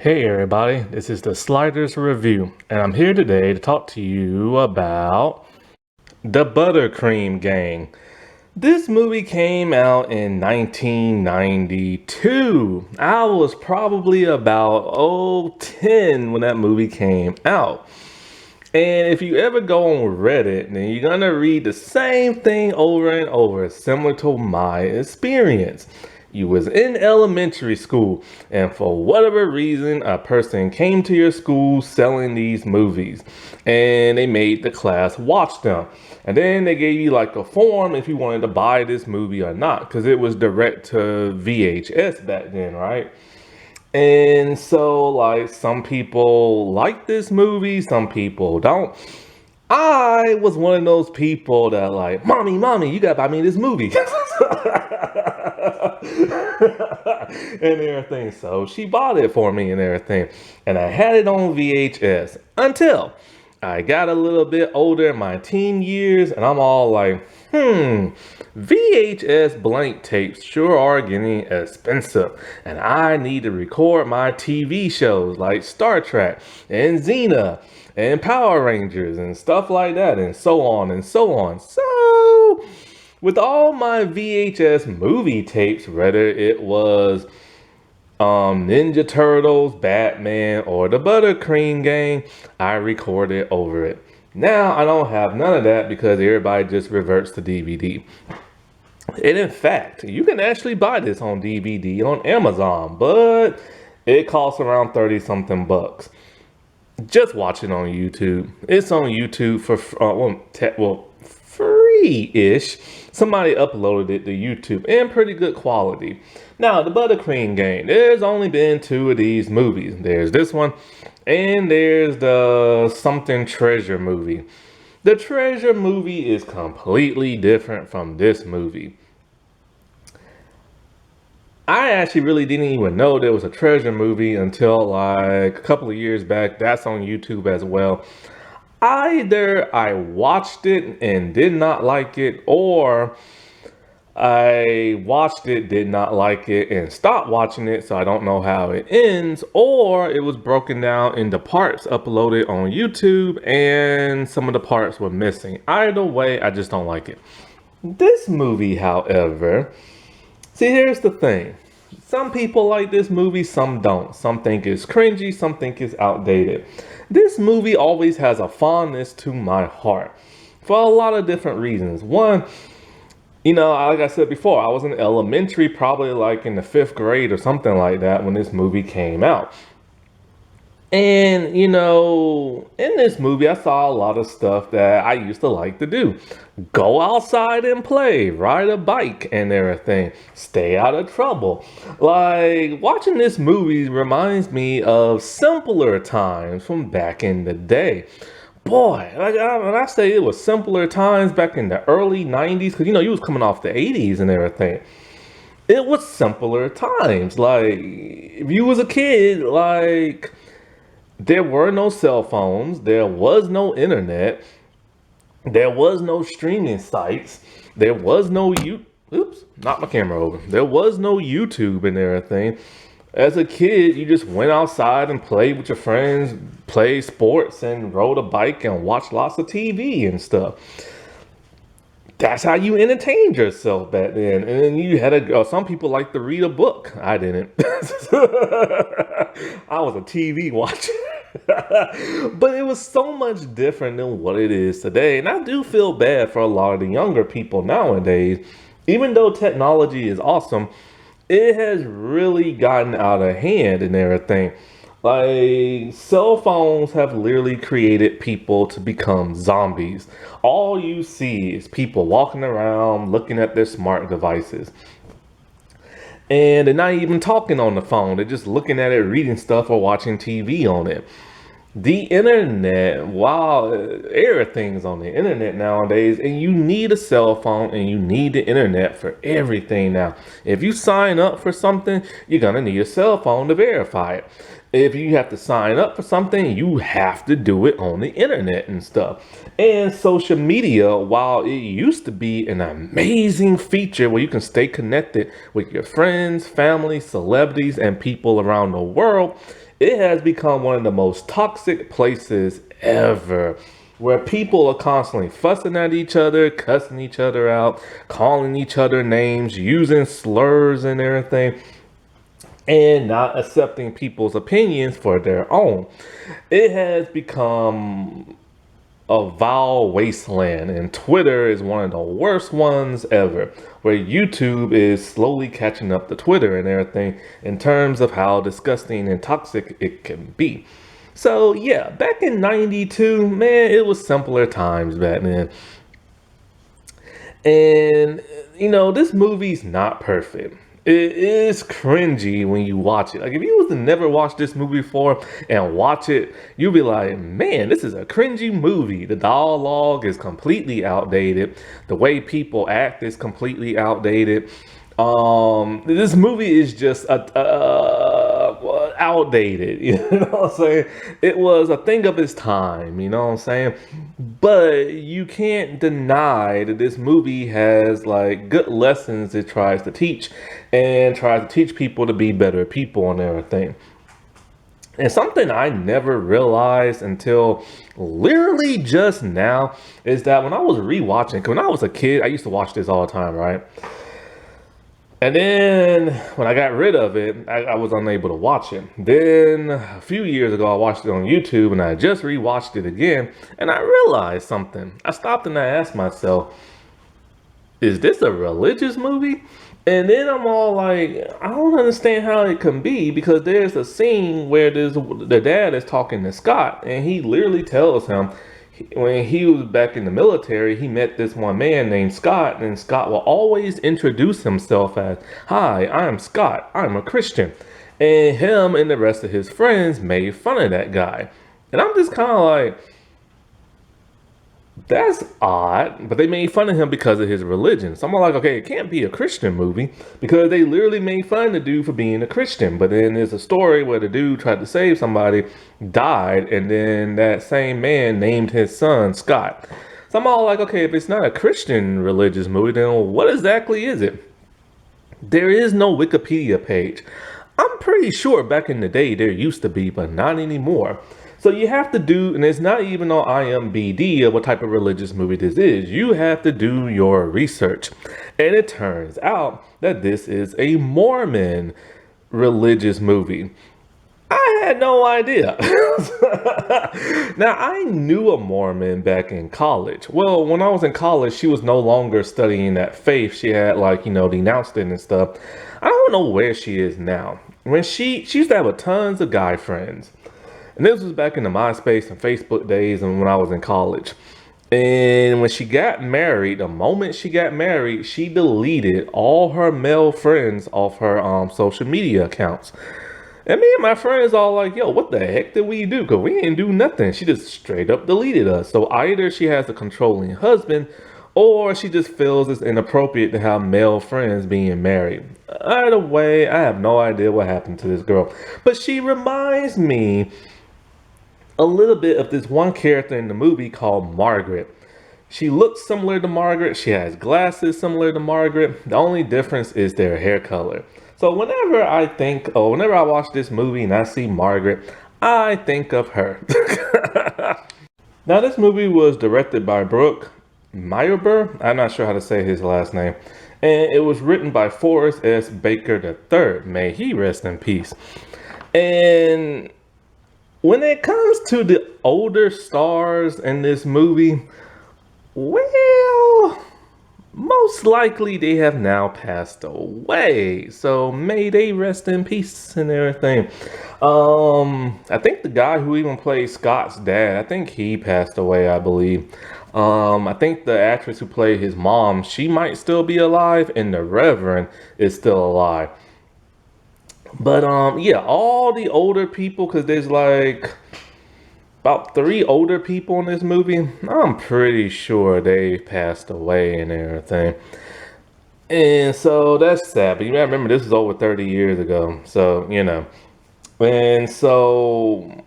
Hey everybody, this is the Sliders Review, and I'm here today to talk to you about the Buttercream Gang. This movie came out in 1992. I was probably about 10 when that movie came out. And if you ever go on Reddit, then you're gonna read the same thing over and over, similar to my experience. You was in elementary school, and for whatever reason, a person came to your school selling these movies, and they made the class watch them. And then they gave you like a form if you wanted to buy this movie or not, because it was direct to VHS back then, right? And so, like, some people like this movie, some people don't. I was one of those people that, like, mommy, you gotta buy me this movie. And everything. So she bought it for me and everything. And I had it on VHS until I got a little bit older in my teen years, and I'm all like, VHS blank tapes sure are getting expensive, and I need to record my TV shows like Star Trek and Xena and Power Rangers and stuff like that, and so on and so on. So, with all my VHS movie tapes, whether it was Ninja Turtles, Batman, or the Buttercream Gang, I recorded over it. Now I don't have none of that because everybody just reverts to DVD. And in fact, you can actually buy this on DVD on Amazon, but it costs around 30 something bucks. Just watch it on YouTube. It's on YouTube for free-ish. Somebody uploaded it to YouTube in pretty good quality. Now, the Buttercream Gang, there's only been 2 of these movies. There's this one, and there's the something treasure movie. The treasure movie is completely different from this movie. I actually really didn't even know there was a treasure movie until like a couple of years back. That's on YouTube as well. Either I watched it and did not like it, or I watched it, did not like it, and stopped watching it, so I don't know how it ends, or it was broken down into parts uploaded on YouTube, and some of the parts were missing. Either way, I just don't like it. This movie, however, see, here's the thing. Some people like this movie, some don't. Some think it's cringy, some think it's outdated. This movie always has a fondness to my heart for a lot of different reasons. One, like I said before, I was in elementary, probably like in the 5th grade or something like that when this movie came out. And, in this movie, I saw a lot of stuff that I used to like to do. Go outside and play, ride a bike and everything, stay out of trouble. Like, watching this movie reminds me of simpler times from back in the day. Boy, when I say it was simpler times back in the early 90s, because, you was coming off the 80s and everything. It was simpler times. Like, if you was a kid, like, there were no cell phones, there was no internet, there was no streaming sites, there was no oops, knocked my camera over. There was no YouTube and everything. As a kid, you just went outside and played with your friends, played sports and rode a bike and watched lots of TV and stuff. That's how you entertained yourself back then. And then you had some people like to read a book. I didn't. I was a TV watcher. But it was so much different than what it is today. And I do feel bad for a lot of the younger people nowadays. Even though technology is awesome, it has really gotten out of hand and everything. Like, cell phones have literally created people to become zombies. All you see is people walking around looking at their smart devices. And they're not even talking on the phone. They're just looking at it, reading stuff, or watching TV on it. The internet, wow, everything's on the internet nowadays, and you need a cell phone and you need the internet for everything now. If you sign up for something, you're gonna need a cell phone to verify it. If you have to sign up for something, you have to do it on the internet and stuff. And social media, while it used to be an amazing feature where you can stay connected with your friends, family, celebrities, and people around the world, It has become one of the most toxic places ever, where people are constantly fussing at each other, cussing each other out, calling each other names, using slurs and everything, and not accepting people's opinions for their own. It has become a vile wasteland, and Twitter is one of the worst ones ever, where YouTube is slowly catching up to Twitter and everything in terms of how disgusting and toxic it can be. So yeah, back in 92, man, it was simpler times back then. And this movie's not perfect. It is cringy when you watch it. Like if you was to never watch this movie before and watch it, you'll be like, man, this is a cringy movie. The dialogue is completely outdated. The way people act is completely outdated. This movie is just outdated. You know what I'm saying? It was a thing of its time. You know what I'm saying? But you can't deny that this movie has like good lessons it tries to teach, and tries to teach people to be better people and everything. And something I never realized until literally just now is that when I was rewatching, 'cause when I was a kid, I used to watch this all the time, right? And then when I got rid of it, I was unable to watch it. Then a few years ago, I watched it on YouTube, and I just rewatched it again, and I realized something. I stopped and I asked myself, is this a religious movie? And then I'm all like, I don't understand how it can be, because there's a scene where the dad is talking to Scott, and he literally tells him when he was back in the military, he met this one man named Scott, and Scott will always introduce himself as, "Hi, I'm Scott. I'm a Christian." And him and the rest of his friends made fun of that guy. And I'm just kind of like, that's odd, but they made fun of him because of his religion. So I'm like, okay, it can't be a Christian movie because they literally made fun of the dude for being a Christian. But then there's a story where the dude tried to save somebody, died, and then that same man named his son Scott. So I'm all like, okay, if it's not a Christian religious movie, then what exactly is it? There is no Wikipedia page. I'm pretty sure back in the day there used to be, but not anymore. So you have to do, and it's not even on IMDb of what type of religious movie this is. You have to do your research. And it turns out that this is a Mormon religious movie. I had no idea. Now, I knew a Mormon back in college. Well, when I was in college, she was no longer studying that faith. She had denounced it and stuff. I don't know where she is now. When she used to have a tons of guy friends. And this was back in the MySpace and Facebook days and when I was in college. And when she got married, the moment she got married, she deleted all her male friends off her social media accounts. And me and my friends all like, yo, what the heck did we do? Because we didn't do nothing. She just straight up deleted us. So either she has a controlling husband, or she just feels it's inappropriate to have male friends being married. Either way, I have no idea what happened to this girl. But she reminds me a little bit of this one character in the movie called Margaret. She looks similar to Margaret. She has glasses similar to Margaret. The only difference is their hair color. So whenever I watch this movie and I see Margaret, I think of her. Now, this movie was directed by Brooke Meyerber. I'm not sure how to say his last name. And it was written by Forrest S. Baker III. May he rest in peace. And when it comes to the older stars in this movie, well, most likely they have now passed away. So may they rest in peace and everything. I think the guy who even played Scott's dad, I think he passed away, I believe. I think the actress who played his mom, she might still be alive, and the Reverend is still alive. But yeah, all the older people, because there's like about 3 older people in this movie, I'm pretty sure they passed away and everything. And so that's sad. But you gotta remember, this is over 30 years ago. So, And so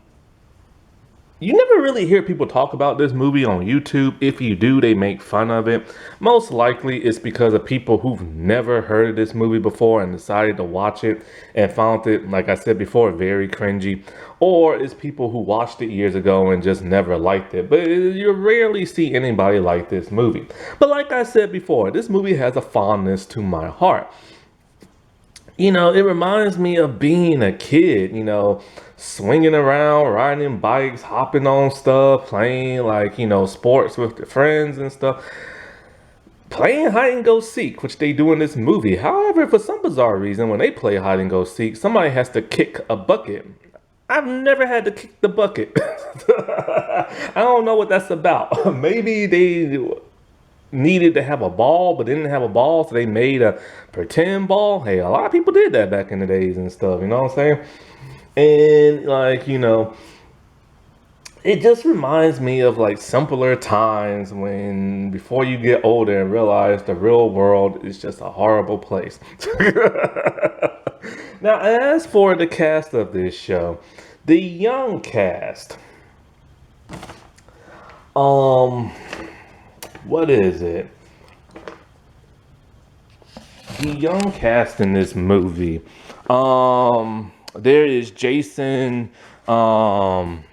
You never really hear people talk about this movie on YouTube. If you do, they make fun of it. Most likely it's because of people who've never heard of this movie before and decided to watch it and found it, like I said before, very cringy. Or it's people who watched it years ago and just never liked it. But you rarely see anybody like this movie. But like I said before, this movie has a fondness to my heart. It reminds me of being a kid, swinging around, riding bikes, hopping on stuff, playing like, sports with the friends and stuff, playing hide and go seek, which they do in this movie. However, for some bizarre reason, when they play hide and go seek, somebody has to kick a bucket. I've never had to kick the bucket. I don't know what that's about. Maybe they needed to have a ball but didn't have a ball, so they made a pretend ball. Hey, a lot of people did that back in the days and stuff, you know what I'm saying? And like, it just reminds me of like simpler times when before you get older and realize the real world is just a horrible place. Now, as for the cast of this show, the young cast, what is it? The young cast in this movie. There is Jason Janison,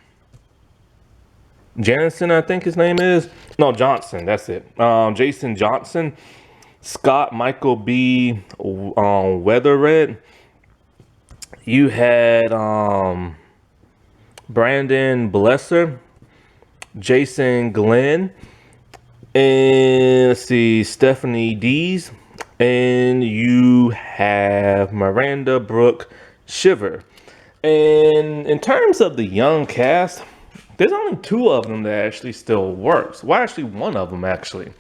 I think his name is. No, Johnson, that's it. Jason Johnson, Scott Michael B. Weatherred. You had Brandon Blesser, Jason Glenn, and let's see, Stephanie Dees, and you have Miranda Brooke Shiver. And in terms of the young cast, there's only two of them that actually still works. Well, actually, one of them actually.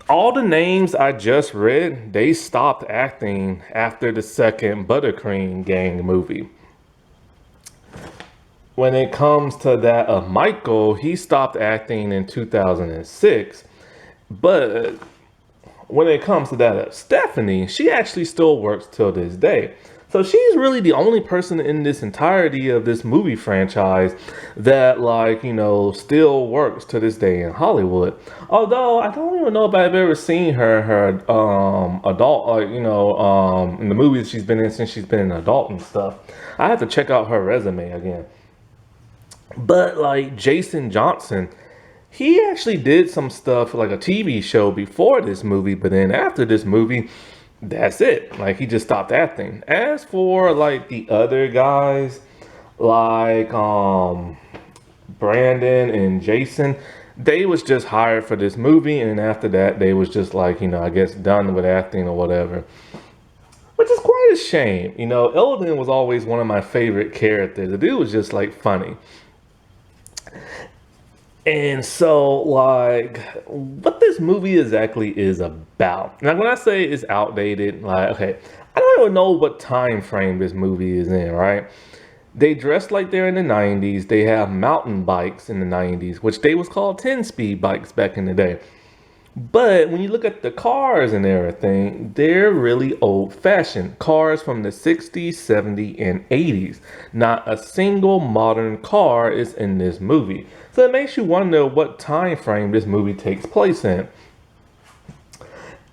All the names I just read, they stopped acting after the second Buttercream Gang movie. When it comes to that of Michael, he stopped acting in 2006. But when it comes to that of Stephanie, she actually still works till this day. So she's really the only person in this entirety of this movie franchise that, like, still works to this day in Hollywood. Although I don't even know if I've ever seen her adult, in the movies she's been in since she's been an adult and stuff. I have to check out her resume again. But like Jason Johnson, he actually did some stuff like a TV show before this movie, but then after this movie, that's it. Like, he just stopped acting. As for like the other guys, like Brandon and Jason, they was just hired for this movie, and after that they was just like, I guess done with acting or whatever. Which is quite a shame. Eldon was always one of my favorite characters. The dude was just like funny. And so, like, what this movie exactly is about. Now, when I say it's outdated, like, okay, I don't even know what time frame this movie is in, right? They dress like they're in the 90s. They have mountain bikes in the 90s, which they was called 10-speed bikes back in the day. But when you look at the cars and everything, they're really old-fashioned. Cars from the 60s, 70s, and 80s. Not a single modern car is in this movie. So it makes you wonder what time frame this movie takes place in.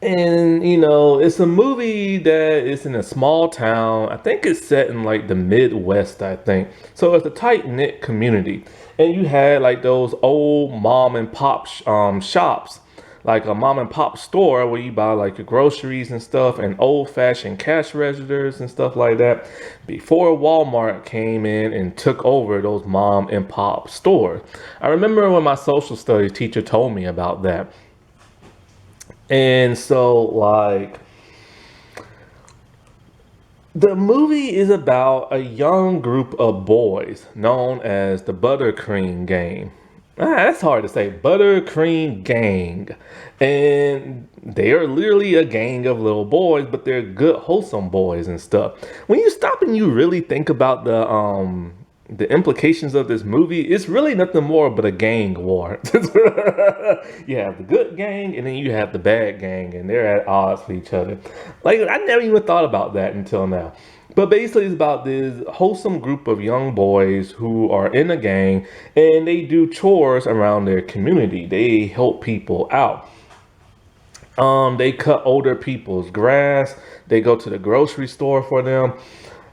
And, it's a movie that is in a small town. I think it's set in like the Midwest, I think. So it's a tight-knit community. And you had like those old mom and pop shops. Like a mom and pop store where you buy like your groceries and stuff, and old-fashioned cash registers and stuff like that, before Walmart came in and took over those mom and pop stores. I remember when my social studies teacher told me about that. And so, like, the movie is about a young group of boys known as the Buttercream Gang. That's hard to say. Buttercream Gang. And they are literally a gang of little boys, but they're good, wholesome boys and stuff. When you stop and you really think about the implications of this movie, it's really nothing more but a gang war. You have the good gang, and then you have the bad gang, and they're at odds with each other. Like, I never even thought about that until now. But basically, it's about this wholesome group of young boys who are in a gang and they do chores around their community. They help people out. They cut older people's grass. They go to the grocery store for them.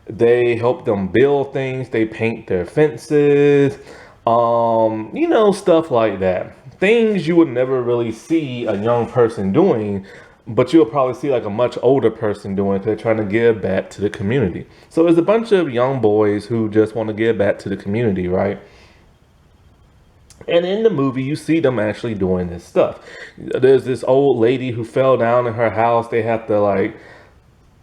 They help them build things. They paint their fences. Stuff like that. Things you would never really see a young person doing, but you'll probably see like a much older person doing it. They're trying to give back to the community. So there's a bunch of young boys who just want to give back to the community, right? And in the movie, you see them actually doing this stuff. There's this old lady who fell down in her house. They have to like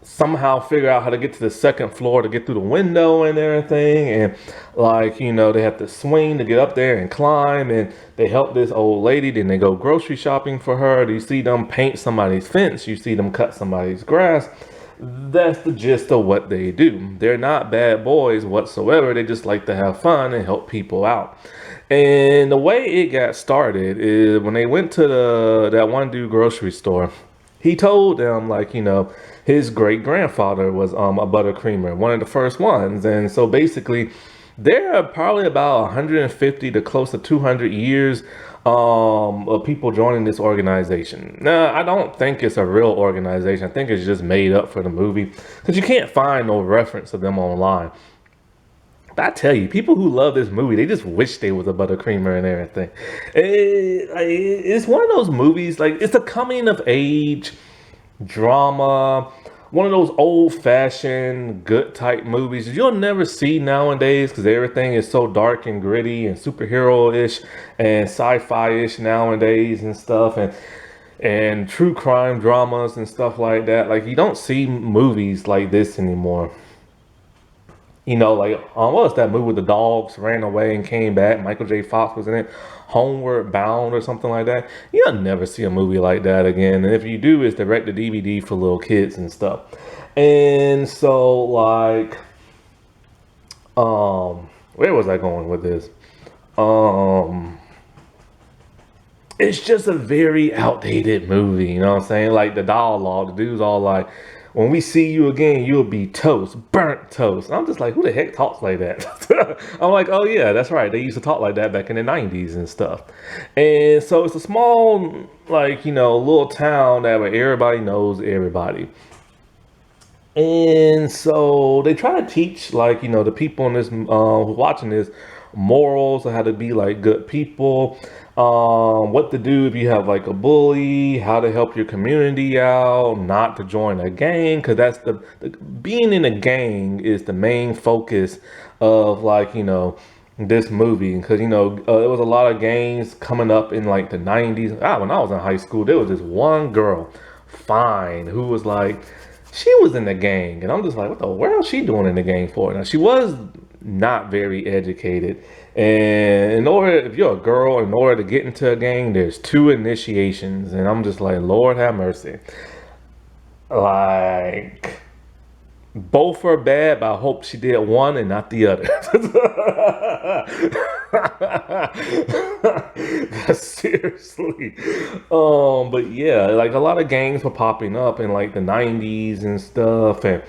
somehow figure out how to get to the second floor to get through the window and everything. And they have to swing to get up there and climb. And they help this old lady. Then they go grocery shopping for her. You see them paint somebody's fence. You see them cut somebody's grass. That's the gist of what they do. They're not bad boys whatsoever. They just like to have fun and help people out. And the way it got started is when they went to that one dude grocery store, he told them his great grandfather was a buttercreamer, one of the first ones. And so basically there are probably about 150 to close to 200 years of people joining this organization. Now, I don't think it's a real organization. I think it's just made up for the movie because you can't find no reference of them online. But I tell you, people who love this movie, they just wish they was a buttercreamer and everything. It's one of those movies, like it's a coming of age drama, one of those old-fashioned good type movies you'll never see nowadays because everything is so dark and gritty and superhero-ish and sci-fi-ish nowadays and stuff, and true crime dramas and stuff like that. Like you don't see movies like this anymore. What was that movie with the dogs ran away and came back? Michael J. Fox was in it. Homeward Bound or something like that. You'll never see a movie like that again. And if you do, it's direct to DVD for little kids and stuff. And so, where was I going with this? It's just a very outdated movie. You know what I'm saying? Like the dialogue, the dude's all like, when we see you again, you'll be toast, burnt toast. And I'm just like, who the heck talks like that? I'm like, oh yeah, that's right. They used to talk like that back in the 90s and stuff. And so it's a small, little town that where everybody knows everybody. And so they try to teach, the people in this, watching this, morals of how to be like good people, what to do if you have like a bully, how to help your community out, not to join a gang, because that's the being in a gang is the main focus of this movie. Because there was a lot of gangs coming up in like the 90s. When I was in high school, there was this one girl, Fine, who was like, she was in the gang, and I'm just like, what the world is she doing in the gang for? Now she was not very educated, and if you're a girl, in order to get into a gang, there's 2 initiations, and I'm just like, Lord have mercy. Like, both are bad, but I hope she did one and not the other. Seriously. But yeah, like a lot of gangs were popping up in like the 90s and stuff. And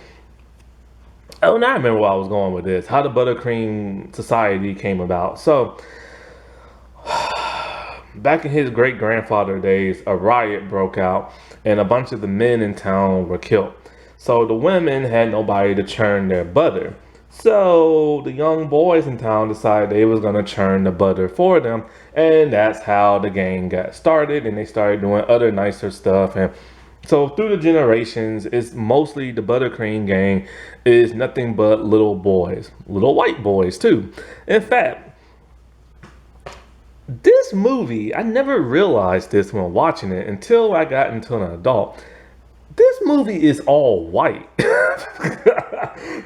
now I remember where I was going with this, how the Buttercream Society came about. So back in his great grandfather days, a riot broke out and a bunch of the men in town were killed. So the women had nobody to churn their butter. So the young boys in town decided they was going to churn the butter for them. And that's how the gang got started. And they started doing other nicer stuff. And so through the generations, it's mostly the Buttercream gang is nothing but little boys. Little white boys too. In fact, this movie, I never realized this when watching it until I got into an adult. This movie is all white.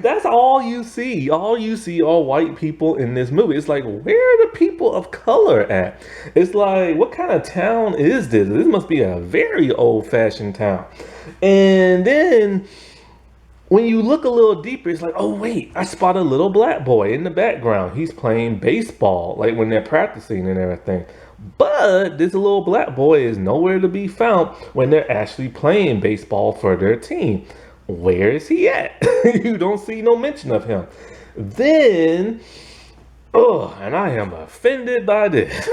That's all you see. All you see are white people in this movie. It's like, where are the people of color at? It's like, what kind of town is this? This must be a very old-fashioned town. And then when you look a little deeper, it's like, oh wait, I spot a little black boy in the background. He's playing baseball, like when they're practicing and everything. But this little black boy is nowhere to be found when they're actually playing baseball for their team. Where is he at? You don't see no mention of him. Then, oh, and I am offended by this. So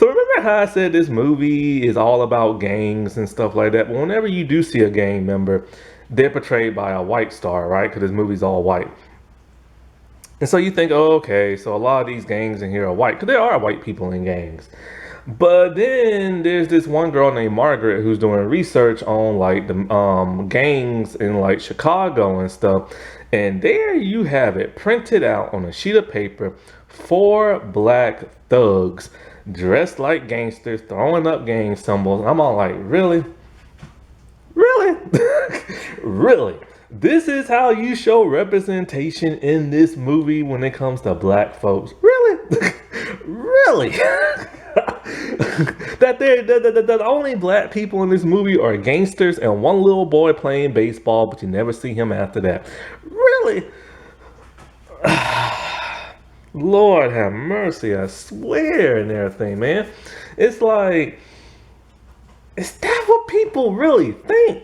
remember how I said this movie is all about gangs and stuff like that? But whenever you do see a gang member, they're portrayed by a white star, right? Because this movie's all white. And so you think, oh, okay, so a lot of these gangs in here are white, because there are white people in gangs. But then there's this one girl named Margaret who's doing research on like the gangs in like Chicago and stuff. And there you have it printed out on a sheet of paper. Four black thugs dressed like gangsters throwing up gang symbols. I'm all like, really? Really? Really? This is how you show representation in this movie when it comes to black folks? Really? Really? that the only black people in this movie are gangsters and one little boy playing baseball, but you never see him after that. Really? Lord have mercy, I swear, and everything, man. It's like, is that what people really think?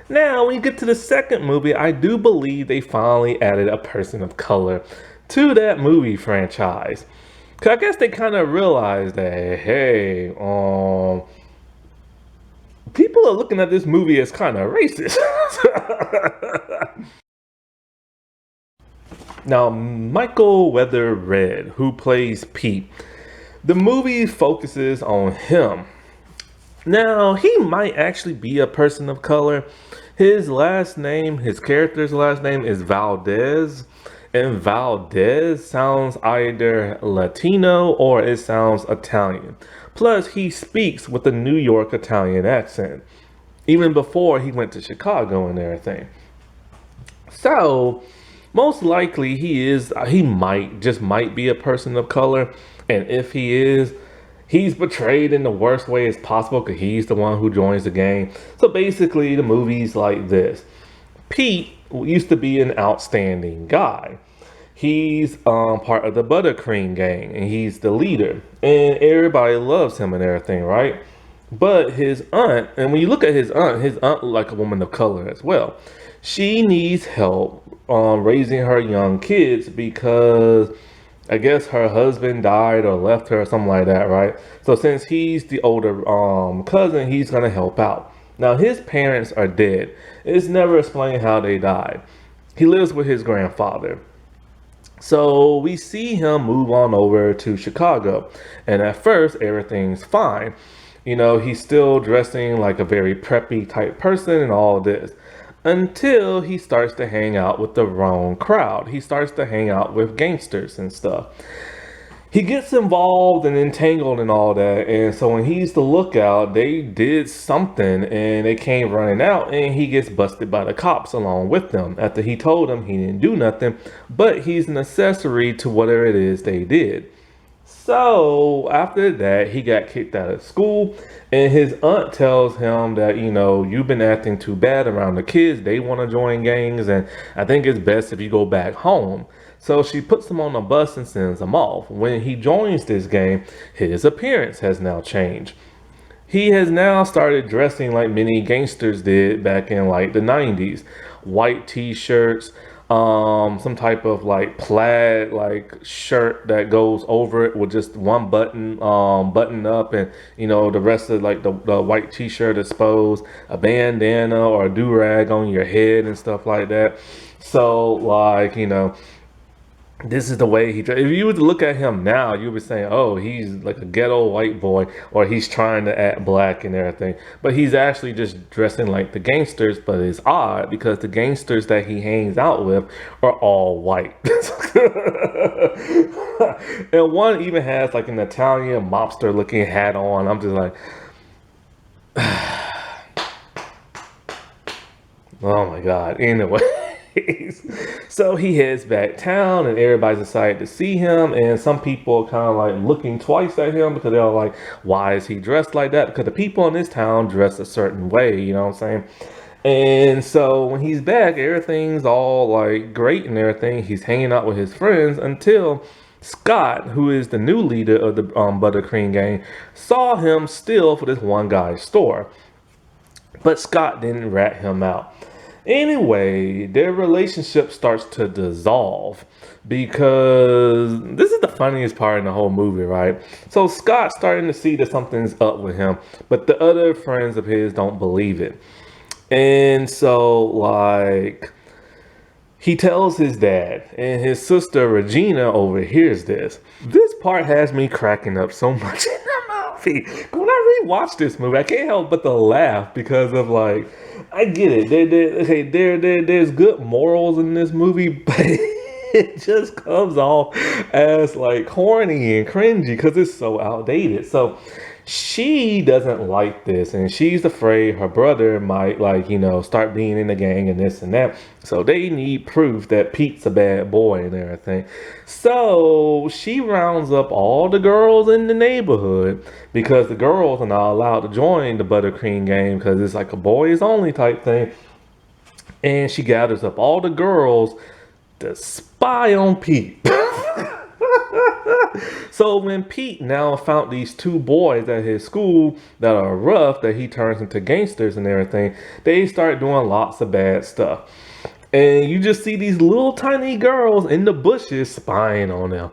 Now, when you get to the second movie, I do believe they finally added a person of color to that movie franchise. Cause I guess they kind of realized that, hey, people are looking at this movie as kind of racist. Now, Michael Weather Red, who plays Pete, the movie focuses on him. Now, he might actually be a person of color. His last name, his character's last name is Valdez. And Valdez sounds either Latino or it sounds Italian. Plus, he speaks with a New York Italian accent, even before he went to Chicago and everything. So, most likely he might be a person of color. And if he is, he's portrayed in the worst way as possible because he's the one who joins the gang. So basically, the movie's like this. Pete used to be an outstanding guy. He's part of the buttercream gang, and he's the leader. And everybody loves him and everything, right? But his aunt, and when you look at his aunt looked like a woman of color as well. She needs help raising her young kids because I guess her husband died or left her or something like that, right? So since he's the older cousin, he's gonna help out. Now his parents are dead. It's never explained how they died. He lives with his grandfather. So we see him move on over to Chicago. And at first everything's fine. You know, he's still dressing like a very preppy type person and all this. Until he starts to hang out with the wrong crowd. He starts to hang out with gangsters and stuff. He gets involved and entangled and all that. And so when he's the lookout, they did something and they came running out and he gets busted by the cops along with them. After he told them he didn't do nothing, but he's an accessory to whatever it is they did. So after that, he got kicked out of school and his aunt tells him that, you know, you've been acting too bad around the kids. They want to join gangs and I think it's best if you go back home. So she puts him on a bus and sends him off. When he joins this gang, his appearance has now changed. He has now started dressing like many gangsters did back in like the 90s. White t-shirts, some type of like plaid like shirt that goes over it with just one button button up, and you know the rest of like the white t-shirt exposed, a bandana or a do-rag on your head and stuff like that. So like, you know, this is the way he. If you were to look at him now, you would be saying, "Oh, he's like a ghetto white boy," or he's trying to act black and everything. But he's actually just dressing like the gangsters. But it's odd because the gangsters that he hangs out with are all white, and one even has like an Italian mobster-looking hat on. I'm just like, oh my god. Anyway. So he heads back town and everybody's excited to see him, and some people are kind of like looking twice at him because they're like, why is he dressed like that? Because the people in this town dress a certain way, you know what I'm saying? And so when he's back, everything's all like great and everything. He's hanging out with his friends until Scott, who is the new leader of the buttercream gang, saw him steal for this one guy's store. But Scott didn't rat him out. Anyway, their relationship starts to dissolve because this is the funniest part in the whole movie, right? So Scott's starting to see that something's up with him, but the other friends of his don't believe it. And so, like, he tells his dad, and his sister Regina overhears this. This part has me cracking up so much in the movie. When I rewatch this movie, I can't help but to laugh because of like, I get it. There's good morals in this movie, but it just comes off as like corny and cringy because it's so outdated. So she doesn't like this, and she's afraid her brother might, like, start being in the gang and this and that. So they need proof that Pete's a bad boy and everything. So she rounds up all the girls in the neighborhood because the girls are not allowed to join the buttercream game because it's like a boys only type thing. And she gathers up all the girls to spy on Pete. So when Pete now found these two boys at his school that are rough, that he turns into gangsters and everything, they start doing lots of bad stuff. And you just see these little tiny girls in the bushes spying on them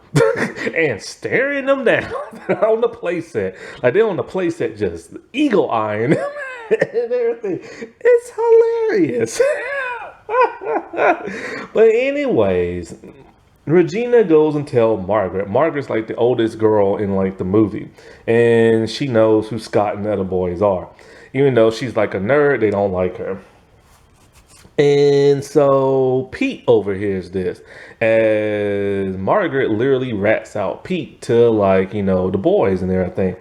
and staring them down on the playset. Like they're on the playset just eagle eyeing them and everything. It's hilarious. But anyways, Regina goes and tells Margaret. Margaret's like the oldest girl in like the movie. And she knows who Scott and the other boys are. Even though she's like a nerd, they don't like her. And so Pete overhears this as Margaret literally rats out Pete to like, the boys and everything.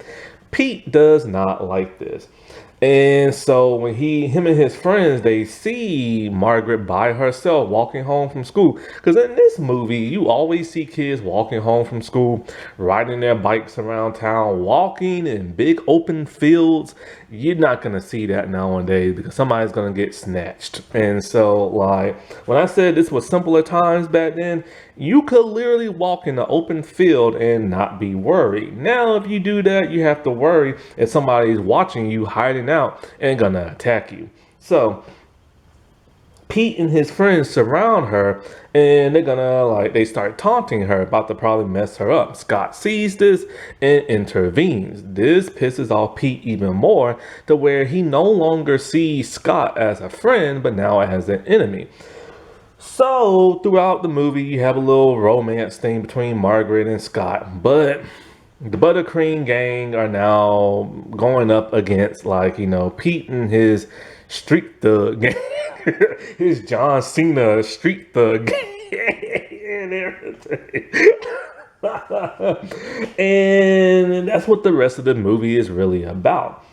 Pete does not like this. And so when him and his friends, they see Margaret by herself walking home from school. Because in this movie, you always see kids walking home from school, riding their bikes around town, walking in big open fields. You're not going to see that nowadays because somebody's going to get snatched. And so, like, when I said this was simpler times back then, you could literally walk in the open field and not be worried. Now, if you do that, you have to worry if somebody's watching you hiding out and gonna attack you. So Pete and his friends surround her and they start taunting her, about to probably mess her up. Scott sees this and intervenes. This pisses off Pete even more to where he no longer sees Scott as a friend, but now as an enemy. So throughout the movie, you have a little romance thing between Margaret and Scott, but the buttercream gang are now going up against Pete and his street thug gang, his John Cena street thug gang and everything. And that's what the rest of the movie is really about.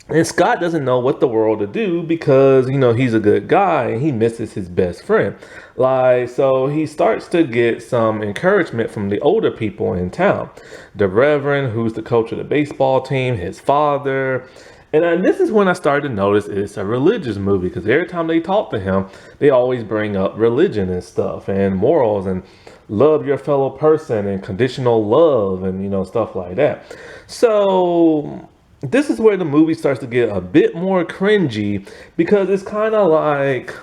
And Scott doesn't know what the world to do because, he's a good guy and he misses his best friend. So he starts to get some encouragement from the older people in town. The Reverend, who's the coach of the baseball team, his father. And this is when I started to notice it's a religious movie because every time they talk to him, they always bring up religion and stuff and morals and love your fellow person and conditional love and, stuff like that. So this is where the movie starts to get a bit more cringy because it's kind of like,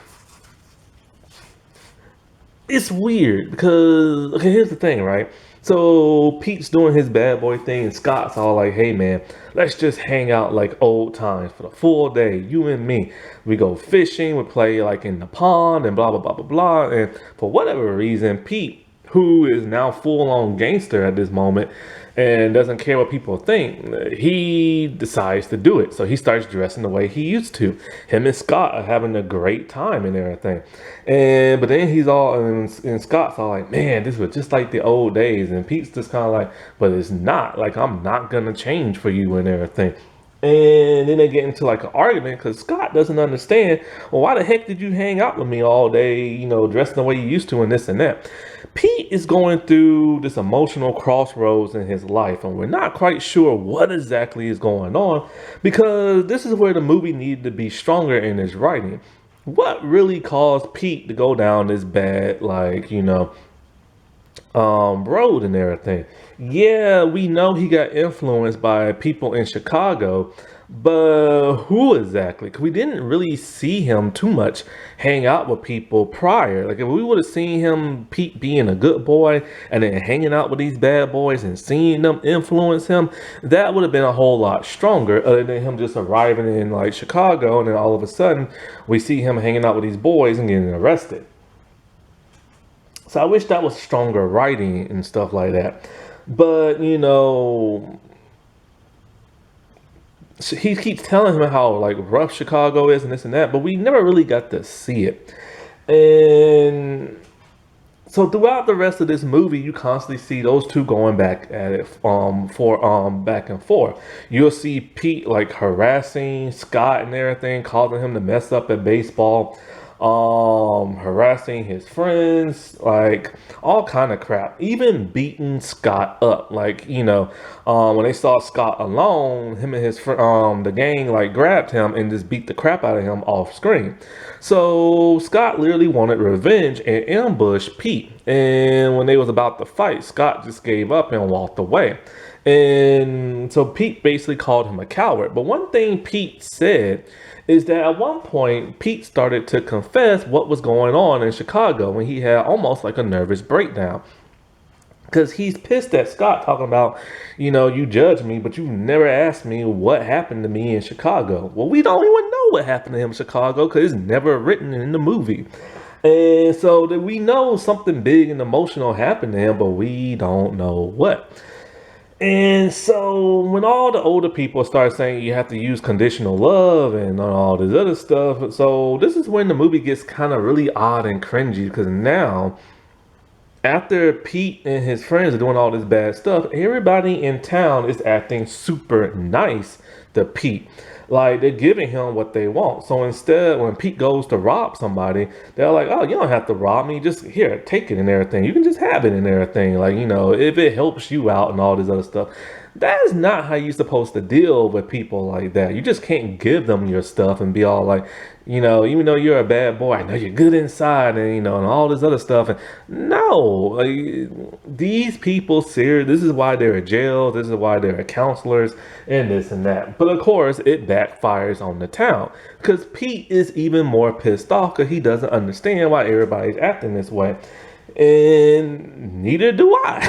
it's weird because, okay, here's the thing, right? So Pete's doing his bad boy thing and Scott's all like, hey man, let's just hang out like old times for the full day, you and me. We go fishing, we play like in the pond and blah, blah, blah, blah, blah. And for whatever reason, Pete, who is now full-on gangster at this moment and doesn't care what people think, he decides to do it. So he starts dressing the way he used to. Him and Scott are having a great time and everything. But then he's all, and Scott's all like, man, this was just like the old days. And Pete's just kind of like, but it's not. Like, I'm not going to change for you and everything. And then they get into like an argument because Scott doesn't understand, well, why the heck did you hang out with me all day, dressing the way you used to and this and that. Pete is going through this emotional crossroads in his life, and we're not quite sure what exactly is going on because this is where the movie needed to be stronger in its writing. What really caused Pete to go down this bad, road and everything? Yeah, we know he got influenced by people in Chicago, But who exactly? Because we didn't really see him too much hang out with people prior. Like if we would have seen him, Pete being a good boy and then hanging out with these bad boys and seeing them influence him, that would have been a whole lot stronger. Other than him just arriving in like Chicago and then all of a sudden we see him hanging out with these boys and getting arrested. So I wish that was stronger writing and stuff like that. But he keeps telling him how like rough Chicago is and this and that, but we never really got to see it. And so throughout the rest of this movie, you constantly see those two going back at it, for back and forth. You'll see Pete like harassing Scott and everything, causing him to mess up at baseball, harassing his friends, like all kind of crap, even beating Scott up. Like when they saw Scott alone, him and his the gang like grabbed him and just beat the crap out of him off screen. So Scott literally wanted revenge and ambushed Pete. And when they was about to fight, Scott just gave up and walked away. And so Pete basically called him a coward. But one thing Pete said is that at one point, Pete started to confess what was going on in Chicago when he had almost like a nervous breakdown. Because he's pissed at Scott talking about, you judge me, but you never asked me what happened to me in Chicago. Well, we don't even know what happened to him in Chicago because it's never written in the movie. And so that we know something big and emotional happened to him, but we don't know what. And so when all the older people start saying you have to use conditional love and all this other stuff, so this is when the movie gets kind of really odd and cringy because now after Pete and his friends are doing all this bad stuff, everybody in town is acting super nice to Pete. Like they're giving him what they want. So instead, when Pete goes to rob somebody, they're like, "Oh, you don't have to rob me. Just here, take it and everything. You can just have it and everything. Like, if it helps you out and all this other stuff." That is not how you're supposed to deal with people like that. You just can't give them your stuff and be all like, even though you're a bad boy, I know you're good inside and all this other stuff. And no, like, these people serious. This is why they're in jail. This is why they're counselors and this and that. But of course, it backfires on the town because Pete is even more pissed off because he doesn't understand why everybody's acting this way. And neither do I.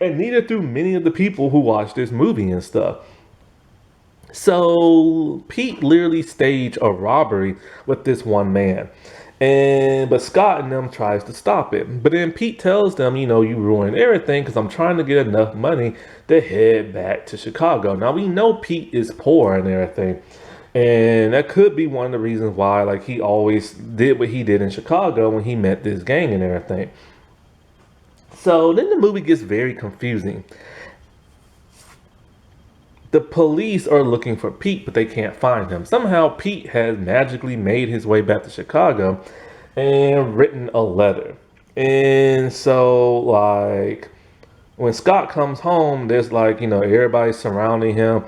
And neither do many of the people who watch this movie and stuff. So Pete literally staged a robbery with this one man. But Scott and them tries to stop it. But then Pete tells them, you ruined everything because I'm trying to get enough money to head back to Chicago. Now we know Pete is poor and everything. And that could be one of the reasons why, like, he always did what he did in Chicago when he met this gang and everything. So then the movie gets very confusing. The police are looking for Pete, but they can't find him. Somehow Pete has magically made his way back to Chicago and written a letter. And so, like, when Scott comes home, there's like, everybody surrounding him.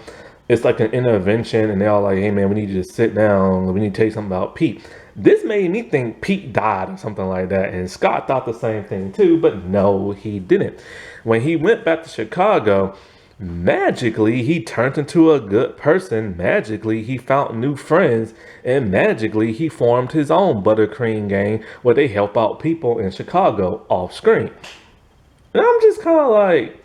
It's like an intervention, and they're all like, "Hey man, we need you to sit down. We need to tell you something about Pete." This made me think Pete died or something like that, and Scott thought the same thing too, but no, he didn't. When he went back to Chicago, magically he turned into a good person. Magically he found new friends, and magically he formed his own buttercream gang where they help out people in Chicago off screen. And I'm just kind of like,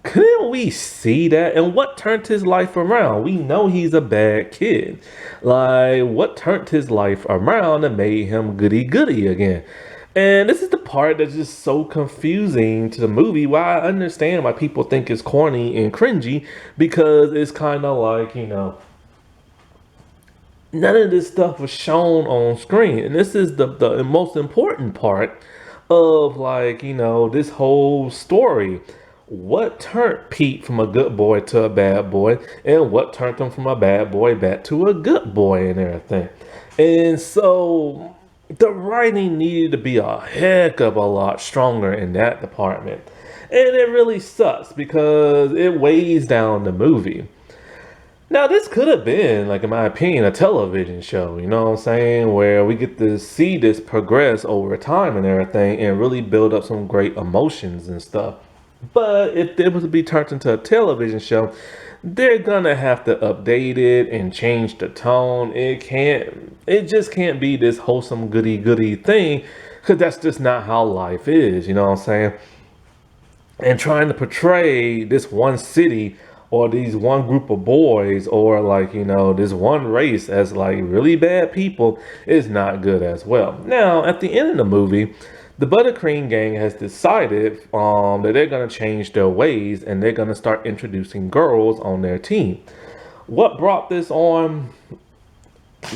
couldn't we see that? And what turned his life around? We know he's a bad kid. Like, what turned his life around and made him goody goody again? And this is the part that's just so confusing to the movie. Why I understand why people think it's corny and cringy, because it's kind of like, none of this stuff was shown on screen. And this is the most important part of, like, this whole story. What turned Pete from a good boy to a bad boy, and what turned him from a bad boy back to a good boy and everything. And so the writing needed to be a heck of a lot stronger in that department. And it really sucks because it weighs down the movie. Now, this could have been, like, in my opinion, a television show, you know what I'm saying? Where we get to see this progress over time and everything and really build up some great emotions and stuff. But if it was to be turned into a television show, they're gonna have to update it and change the tone. It just can't be this wholesome goody goody thing, because that's just not how life is, you know what I'm saying? And trying to portray this one city or these one group of boys or like this one race as like really bad people is not good as well. Now at the end of the movie, the buttercream gang has decided that they're going to change their ways and they're going to start introducing girls on their team. What brought this on?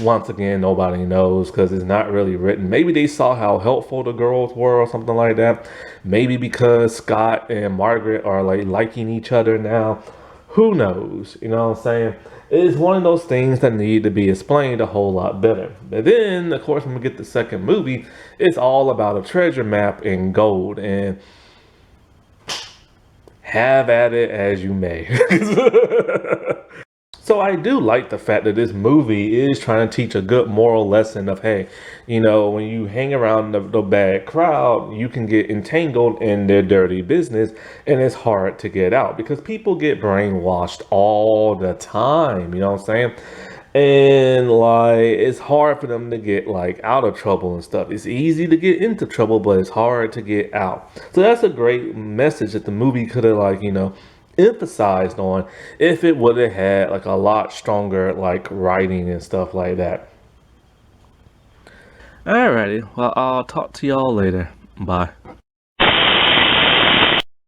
Once again, nobody knows because it's not really written. Maybe they saw how helpful the girls were or something like that. Maybe because Scott and Margaret are like liking each other now. Who knows? You know what I'm saying? It's one of those things that need to be explained a whole lot better. But then, of course, when we get the second movie, it's all about a treasure map in gold. And have at it as you may. So I do like the fact that this movie is trying to teach a good moral lesson of, hey, when you hang around the bad crowd, you can get entangled in their dirty business and it's hard to get out because people get brainwashed all the time, you know what I'm saying? And like it's hard for them to get like out of trouble and stuff. It's easy to get into trouble, but it's hard to get out. So that's a great message that the movie could have emphasized on if it would have had like a lot stronger like writing and stuff like that. Alrighty, well, I'll talk to y'all later. Bye.